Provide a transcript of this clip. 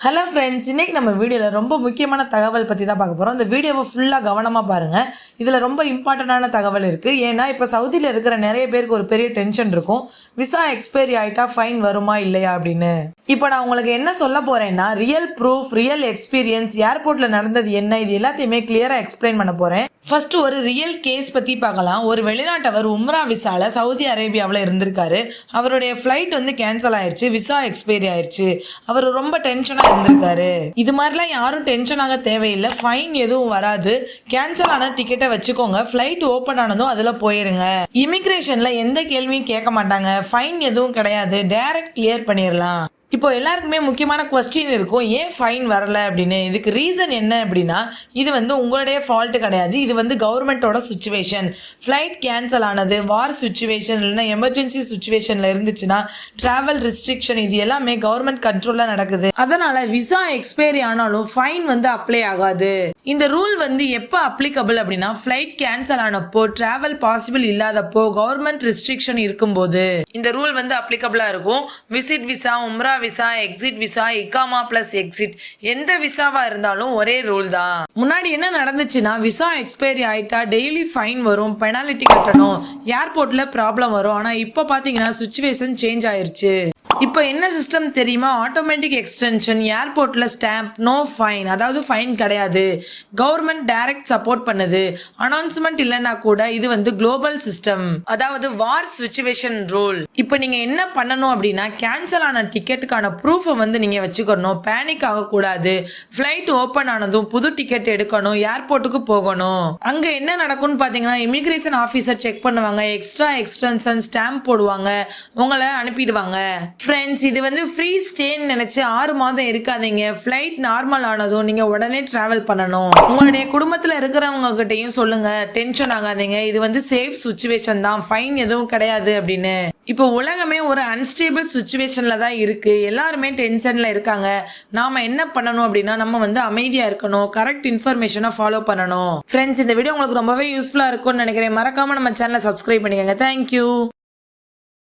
Hello friends, இன்னைக்கு நம்ம வீடியோவில் ரொம்ப முக்கியமான தகவல் பற்றி தான் பார்க்க போகிறோம். இந்த வீடியோவை ஃபுல்லாக கவனமாக பாருங்கள். இதில் ரொம்ப இம்பார்ட்டண்டான தகவல் இருக்குது. ஏன்னா இப்போ சவுதியில் இருக்கிற நிறைய பேருக்கு ஒரு பெரிய டென்ஷன் இருக்கும். விசா எக்ஸ்பைரி ஆகிட்டா ஃபைன் வருமா இல்லையா அப்படின்னு. இப்போ நான் உங்களுக்கு என்ன சொல்ல போகிறேன்னா, ரியல் ப்ரூஃப், ரியல் எக்ஸ்பீரியன்ஸ், ஏர்போர்ட்டில் நடந்தது என்ன, இது எல்லாத்தையுமே கிளியராக எக்ஸ்பிளைன் பண்ண போகிறேன். ஃபர்ஸ்ட் ஒரு ரியல் கேஸ் பற்றி பார்க்கலாம். ஒரு வெளிநாட்டவர் உம்ரா விசால சவுதி அரேபியாவில் இருந்திருக்காரு. அவருடைய ஃப்ளைட் கேன்சல் ஆயிடுச்சு, விசா எக்ஸ்பைரி ஆயிடுச்சு. அவர் ரொம்ப டென்ஷனாக இருந்திருக்காரு. இது மாதிரிலாம் யாரும் டென்ஷன் ஆக தேவையில்லை. ஃபைன் எதுவும் வராது. கேன்சல் ஆன டிக்கெட்டை வச்சுக்கோங்க. ஃப்ளைட் ஓப்பன் ஆனதும் அதில் போயிருங்க. இமிகிரேஷன்ல எந்த கேள்வியும் கேட்க மாட்டாங்க. ஃபைன் எதுவும் கிடையாது. டைரக்ட் கிளியர் பண்ணிடலாம். இப்போ எல்லாருக்குமே முக்கியமான கொஸ்டின் இருக்கும், ஏன் ஃபைன் வரல அப்படின்னு. இதுக்கு ரீசன் என்ன அப்படின்னா, இது உங்களுடைய ஃபால்ட் கிடையாது. இது கவர்மெண்ட்டோட சுச்சுவேஷன். ஃப்ளைட் கேன்சல் ஆனது, வார் சுச்சுவேஷன், இல்லைன்னா எமர்ஜென்சி சுச்சுவேஷன்ல இருந்துச்சுன்னா டிராவல் ரெஸ்ட்ரிக்ஷன், இது எல்லாமே கவர்மெண்ட் கண்ட்ரோல்ல நடக்குது. அதனால விசா எக்ஸ்பைரி ஆனாலும் ஃபைன் அப்ளை ஆகாது. இந்த ரூல் எப்போ அப்ளிகபிள் அப்படின்னா, ஃப்ளைட் கேன்சல் ஆனப்போ, டிராவல் பாசிபிள் இல்லாதப்போ, கவர்மெண்ட் ரெஸ்ட்ரிக்ஷன் இருக்கும்போது இந்த ரூல் அப்ளிகபிளா இருக்கும். விசிட் விசா, உம்ரா விசா, எக்ஸிட் விசா, இகாமா பிளஸ் எக்ஸிட், எந்த விசாவா இருந்தாலும் ஒரே ரூல் தான். முன்னாடி என்ன நடந்துச்சுன்னா, விசா எக்ஸ்பைரி ஆயிட்டா டெய்லி ஃபைன் வரும், பெனாலிட்டி கட்டணும், ஏர்போர்ட்ல ப்ராப்ளம் வரும். ஆனா இப்ப பாத்தீங்கன்னா சுச்சுவேஷன் சேஞ்ச் ஆயிருச்சு. இப்போ என்ன சிஸ்டம் தெரியுமா? ஆட்டோமேட்டிக் எக்ஸ்டென்ஷன், ஏர்போர்ட்ல ஸ்டாம்ப், நோ ஃபைன், அதாவது ஃபைன் கிடையாது. கவர்மெண்ட் டைரக்ட் சப்போர்ட் பண்ணுது. அனௌன்ஸ்மெண்ட் இல்லைன்னா கூட இது குளோபல் சிஸ்டம், அதாவது வார் சிச்சுவேஷன் ரூல். இப்போ நீங்க என்ன பண்ணணும் அப்படின்னா, கேன்சல் ஆன டிக்கெட்டுக்கான ப்ரூஃபை நீங்க வச்சுக்கணும். பேனிக் ஆகக்கூடாது. ஃபிளைட் ஓப்பன் ஆனதும் புது டிக்கெட் எடுக்கணும், ஏர்போர்ட்டுக்கு போகணும். அங்க என்ன நடக்கும்னு பாத்தீங்கன்னா, இமிகிரேஷன் ஆபீசர் செக் பண்ணுவாங்க, எக்ஸ்ட்ரா எக்ஸ்டென்ஷன் ஸ்டாம்ப் போடுவாங்க, உங்களை அனுப்பிடுவாங்க. ஃப்ரெண்ட்ஸ், இது ஃப்ரீ ஸ்டேன்னு நினைச்சு 6 மாதம் இருக்காதீங்க. ஃபிளைட் நார்மல் ஆனதும் நீங்க உடனே டிராவல் பண்ணணும். உங்களுடைய குடும்பத்துல இருக்கிறவங்க கிட்டையும் சொல்லுங்க, டென்ஷன் ஆகாதீங்க, இது சேஃப் சுச்சுவேஷன் தான், ஃபைன் எதுவும் கிடையாது அப்படின்னு. இப்போ உலகமே ஒரு அன்ஸ்டேபிள் சுச்சுவேஷன்ல தான் இருக்கு. எல்லாருமே டென்ஷன்ல இருக்காங்க. நாம என்ன பண்ணணும் அப்படின்னா, நம்ம அமைதியா இருக்கணும், கரெக்ட் இன்ஃபர்மேஷனை ஃபாலோ பண்ணணும். ஃப்ரெண்ட்ஸ், இந்த வீடியோ உங்களுக்கு ரொம்பவே யூஸ்ஃபுல்லா இருக்கும்னு நினைக்கிறேன். மறக்காம நம்ம சேனலை சப்ஸ்கிரைப் பண்ணிக்கோங்க. தேங்க்யூ.